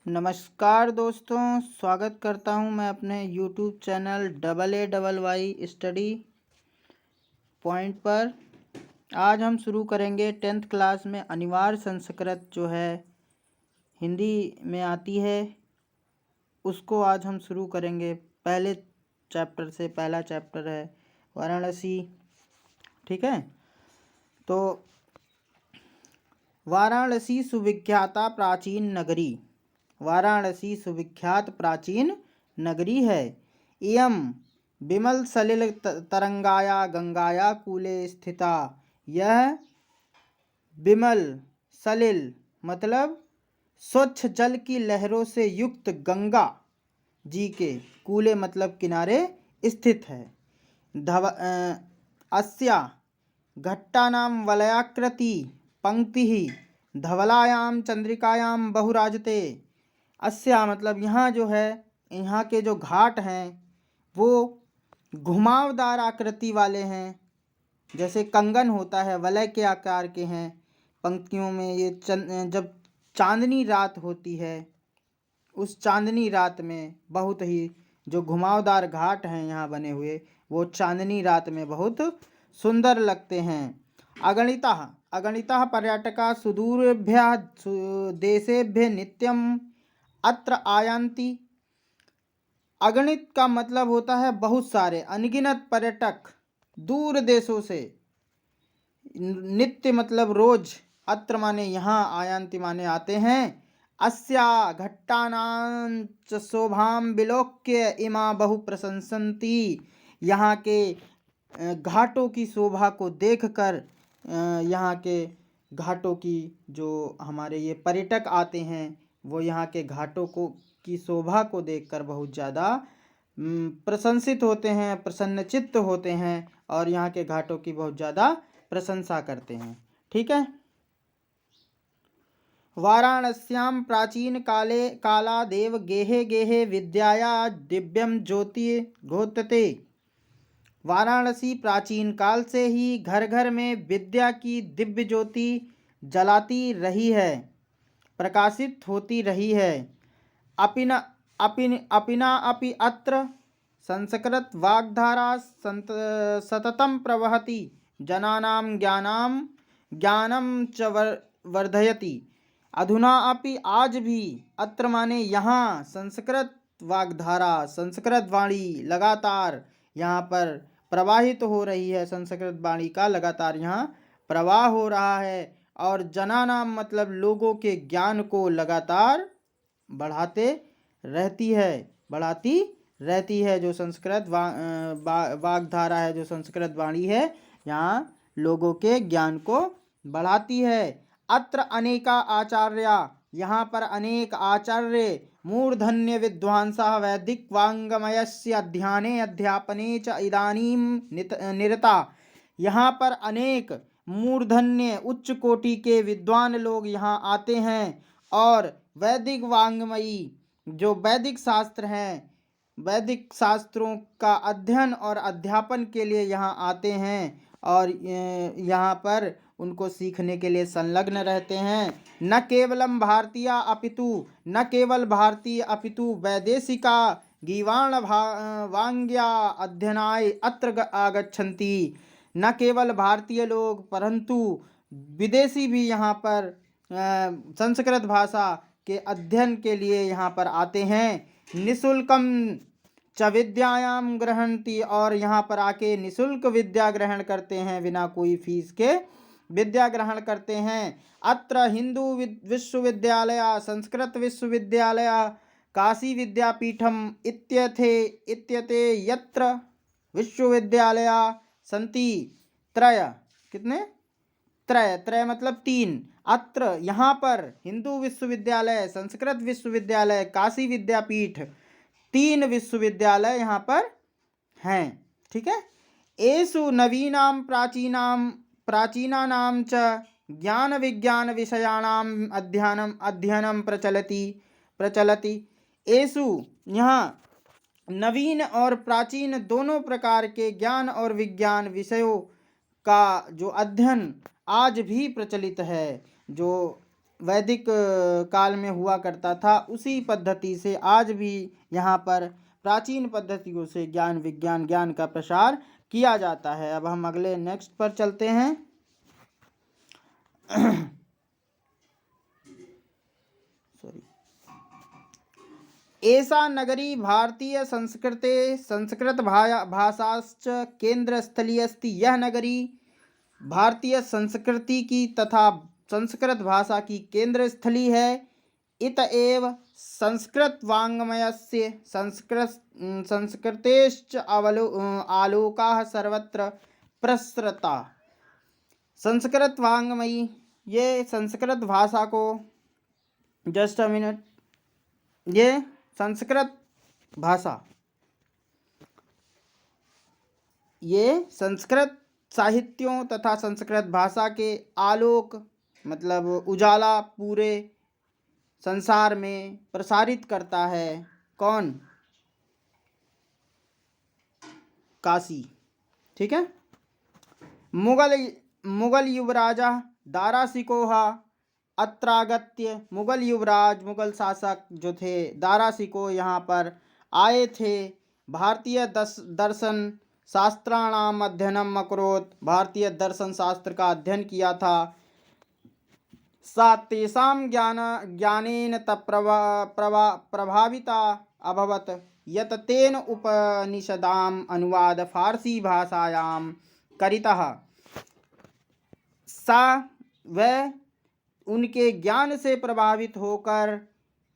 नमस्कार दोस्तों, स्वागत करता हूं मैं अपने YouTube channel AAYY study point पर। आज हम शुरू करेंगे 10th क्लास में अनिवार्य संस्कृत जो है हिंदी में आती है, उसको आज हम शुरू करेंगे। पहले चैप्टर से पहला चैप्टर है वाराणसी। ठीक है, तो वाराणसी सुविख्याता प्राचीन नगरी। वाराणसी सुविख्यात प्राचीन नगरी है। इयं विमल सलिल तरंगाया गंगाया कूले स्थिता। यह विमल सलिल मतलब स्वच्छ जल की लहरों से युक्त गंगा जी के कूले मतलब किनारे स्थित है। अस्या घट्टानां वलयाकृति पंक्ति धवलायाम चंद्रिकायाम बहुराजते। अस्या मतलब यहाँ जो है, यहाँ के जो घाट हैं वो घुमावदार आकृति वाले हैं, जैसे कंगन होता है वलय के आकार के हैं। पंक्तियों में ये जब चांदनी रात होती है, उस चांदनी रात में बहुत ही जो घुमावदार घाट हैं यहाँ बने हुए, वो चांदनी रात में बहुत सुंदर लगते हैं। अगणितः पर्यटका सुदूरेभ्यः देशेभ्यः नित्यम अत्र आयान्ति। अगणित का मतलब होता है बहुत सारे, अनगिनत पर्यटक दूर देशों से, नित्य मतलब रोज, अत्र माने यहाँ, आयान्ति माने आते हैं। अस्या घट्टानां शोभां विलोक्य इमा बहु प्रशंसन्ति। यहाँ के घाटों की शोभा को देखकर यहाँ के घाटों की जो हमारे ये पर्यटक आते हैं वो यहाँ के घाटों को की शोभा को देखकर बहुत ज़्यादा प्रशंसित होते हैं, प्रसन्नचित्त होते हैं और यहाँ के घाटों की बहुत ज़्यादा प्रशंसा करते हैं। ठीक है। वाराणस्यां प्राचीन कालादेव गेहे गेहे विद्याया दिव्यम ज्योति घोतते। वाराणसी प्राचीन काल से ही घर घर में विद्या की दिव्य ज्योति जलाती रही है, प्रकाशित होती रही है। अपिना अपि अत्र संस्कृत वाग्धारा सततं प्रवहति, जनानां ज्ञानं च वर्धयति। अधुना अपि आज भी, अत्र माने यहाँ, संस्कृत वाग्धारा संस्कृत वाणी लगातार यहाँ पर प्रवाहित हो रही है। संस्कृत वाणी का लगातार यहाँ प्रवाह हो रहा है और जनानाम मतलब लोगों के ज्ञान को लगातार बढ़ाती रहती है। जो संस्कृत वाग्धारा है, जो संस्कृत वाणी है, यहाँ लोगों के ज्ञान को बढ़ाती है। अत्र अनेका आचार्या, यहाँ पर अनेक आचार्य, मूर्धन्य विद्वांसः वैदिक वाङ्मयस्य अध्ययने अध्यापने च इदानीं निरता। यहाँ पर अनेक मूर्धन्य उच्च कोटि के विद्वान लोग यहाँ आते हैं और वैदिक वाङ्मयी जो वैदिक शास्त्र हैं, वैदिक शास्त्रों का अध्ययन और अध्यापन के लिए यहाँ आते हैं और यहाँ पर उनको सीखने के लिए संलग्न रहते हैं। न केवलम भारतीय अपितु वैदेशिका गीवाण वांग्या अध्ययनाय अत्र आगच्छन्ति। न केवल भारतीय लोग परंतु विदेशी भी यहाँ पर संस्कृत भाषा के अध्ययन के लिए यहाँ पर आते हैं। निःशुल्कम च विद्यायाम ग्रहणति, और यहाँ पर आके निःशुल्क विद्या ग्रहण करते हैं, बिना कोई फीस के विद्या ग्रहण करते हैं। अत्र हिंदू विश्वविद्यालय, संस्कृत विश्वविद्यालय, काशी विद्यापीठम इत्यते यत्र विश्वविद्यालय संति त्रय मतलब 3। अत्र यहाँ पर हिंदू विश्वविद्यालय, संस्कृत विश्वविद्यालय, काशी विद्यापीठ, 3 विश्वविद्यालय यहाँ पर हैं। ठीक है। एषु नवीनां प्राचीनानां च ज्ञान विज्ञान विषयाणाम अध्ययनं प्रचलति। एषु यहाँ नवीन और प्राचीन दोनों प्रकार के ज्ञान और विज्ञान विषयों का जो अध्ययन आज भी प्रचलित है, जो वैदिक काल में हुआ करता था, उसी पद्धति से आज भी यहाँ पर प्राचीन पद्धतियों से ज्ञान विज्ञान ज्ञान का प्रसार किया जाता है। अब हम अगले नेक्स्ट पर चलते हैं। सॉरी। एषा नगरी भारतीय संस्कृते संस्कृत भाषाश्च केंद्रस्थली अस्ति। यह नगरी भारतीय संस्कृति की तथा संस्कृत भाषा की केंद्र स्थली है। इत एव संस्कृत वाङ्मयस्य संस्कृतेश्च आलोकाः सर्वत्र प्रसृता। संस्कृत वाङ्मयी, ये संस्कृत भाषा को, जस्ट अ मिनट, ये संस्कृत भाषा, ये संस्कृत साहित्यों तथा संस्कृत भाषा के आलोक मतलब उजाला पूरे संसार में प्रसारित करता है। कौन? काशी। ठीक है। मुगल युवराजा दारासिकोह अत्रागत्य, मुगल युवराज मुगल शासक जो थे दारासिको यहाँ पर आए थे। भारतीय दर्शन शास्त्राणाम अध्ययनम अकरोत्, भारतीय दर्शन शास्त्र का अध्ययन किया था। सा तेषां ज्ञानेन प्रभाविता अभवत् यत् तेन उपनिषदाम् अनुवाद फारसी भाषायां करितः। सा वह उनके ज्ञान से प्रभावित होकर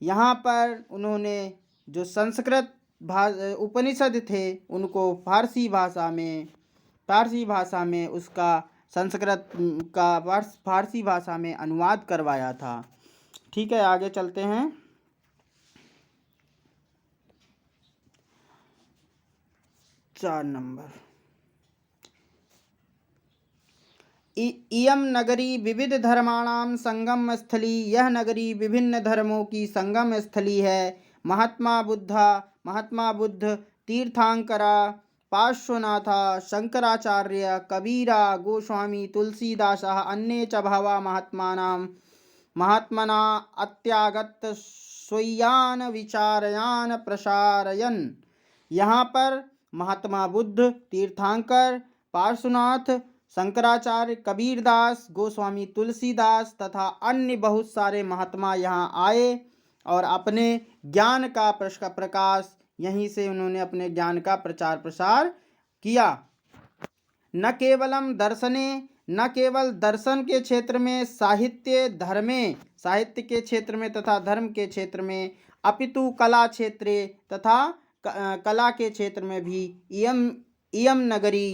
यहाँ पर उन्होंने जो संस्कृत उपनिषद थे उनको फारसी भाषा में उसका संस्कृत का फारसी भाषा में अनुवाद करवाया था। ठीक है, आगे चलते हैं। चार नंबर। इयं नगरी विविध धर्माणां संगम स्थली। यह नगरी विभिन्न धर्मों की संगम स्थली है। महात्मा बुद्ध, तीर्थंकरा, पार्श्वनाथा, शंकराचार्य, कबीरा, गोस्वामी, तुलसीदासः अन्ये च बहवः महात्मना अत्यागत स्वीयान विचारयान प्रसारयन्। यहाँ पर महात्मा बुद्ध, तीर्थंकर, पार्श्वनाथ, शंकराचार्य, कबीरदास, गोस्वामी तुलसीदास तथा अन्य बहुत सारे महात्मा यहाँ आए और अपने ज्ञान का प्रकाश, यहीं से उन्होंने अपने ज्ञान का प्रचार प्रसार किया। न केवल दर्शन के क्षेत्र में, साहित्य के क्षेत्र में तथा धर्म के क्षेत्र में, अपितु कला क्षेत्रे तथा कला के क्षेत्र में भी इयं नगरी,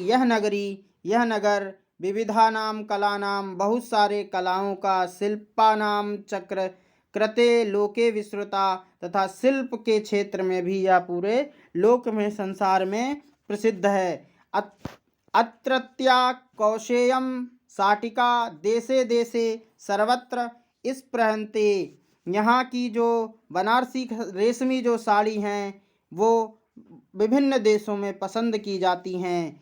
यह नगर विविधानां कलानां, बहुत सारे कलाओं का, शिल्पानां चक्र कृते लोके विश्रुता, तथा शिल्प के क्षेत्र में भी यह पूरे लोक में संसार में प्रसिद्ध है। अत्रत्या कौशेयम साटिका देशे देशे सर्वत्र स्पृहन्ते। यहाँ की जो बनारसी रेशमी जो साड़ी हैं वो विभिन्न देशों में पसंद की जाती हैं।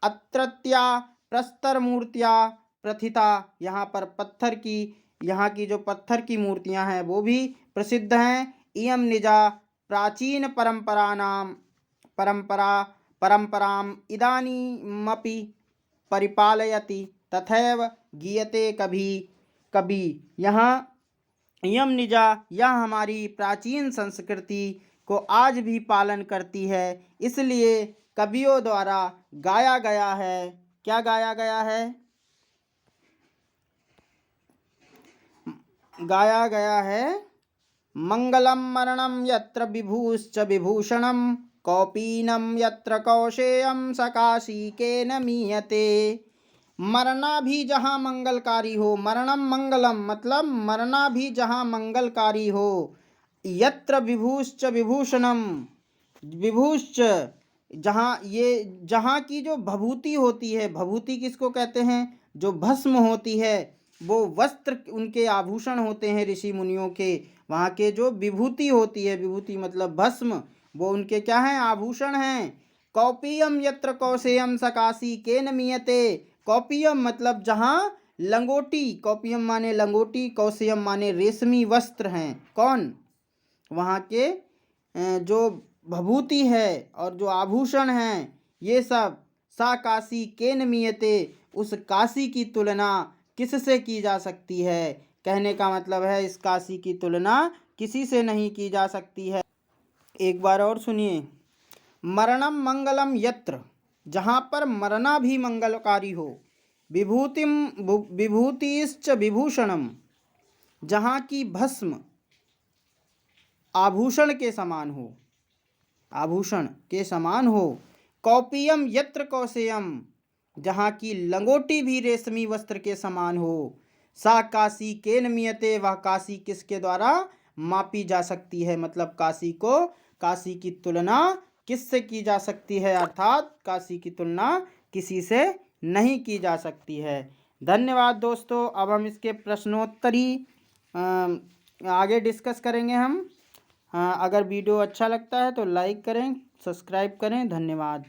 अत्रत्या प्रस्तर मूर्तिया प्रथिता, यहाँ की जो पत्थर की मूर्तियां हैं वो भी प्रसिद्ध हैं। इयं निजा प्राचीन परंपराम इदानीमपि परिपालयति तथैव गीयते कभी। यहाँ इयं निजा, यह हमारी प्राचीन संस्कृति को आज भी पालन करती है, इसलिए कवियों द्वारा गाया गया है। क्या गाया गया है? गाया गया है मंगलम मरणम यत्र विभूश्च विभूषणम, कौपीनम यत्र कौशेयम सकाशी के न मीयते। मरना भी जहाँ मंगलकारी हो, मरणम मंगलम मतलब मरना भी जहाँ मंगलकारी हो, यत्र विभूश्च विभूषणम, विभूश्च जहाँ की जो भभूति होती है, भभूति किसको कहते हैं? जो भस्म होती है, वो वस्त्र उनके आभूषण होते हैं ऋषि मुनियों के। वहाँ के जो विभूति होती है, विभूति मतलब भस्म, वो उनके क्या हैं? आभूषण हैं। कौपीयम यत्र कौशेयम सकाशी केन मीयते। कौपीयम मतलब जहाँ लंगोटी, कौपियम माने लंगोटी, कौशयम माने रेशमी वस्त्र हैं। कौन? वहाँ के जो भभूति है और जो आभूषण हैं, ये सब सा काशी केन मीयते, उस काशी की तुलना किससे की जा सकती है? कहने का मतलब है इस काशी की तुलना किसी से नहीं की जा सकती है। एक बार और सुनिए, मरणम मंगलम यत्र, जहाँ पर मरना भी मंगलकारी हो, विभूतिश्च विभूषणम, जहाँ की भस्म आभूषण के समान हो, आभूषण के समान हो। कौपियम यत्र कौशेयम, जहाँ की लंगोटी भी रेशमी वस्त्र के समान हो। सा काशी केन मियते, वह काशी किसके द्वारा मापी जा सकती है? मतलब काशी की तुलना किससे की जा सकती है? अर्थात काशी की तुलना किसी से नहीं की जा सकती है। धन्यवाद दोस्तों। अब हम इसके प्रश्नोत्तरी आगे डिस्कस करेंगे हम। अगर वीडियो अच्छा लगता है तो लाइक करें, सब्सक्राइब करें। धन्यवाद।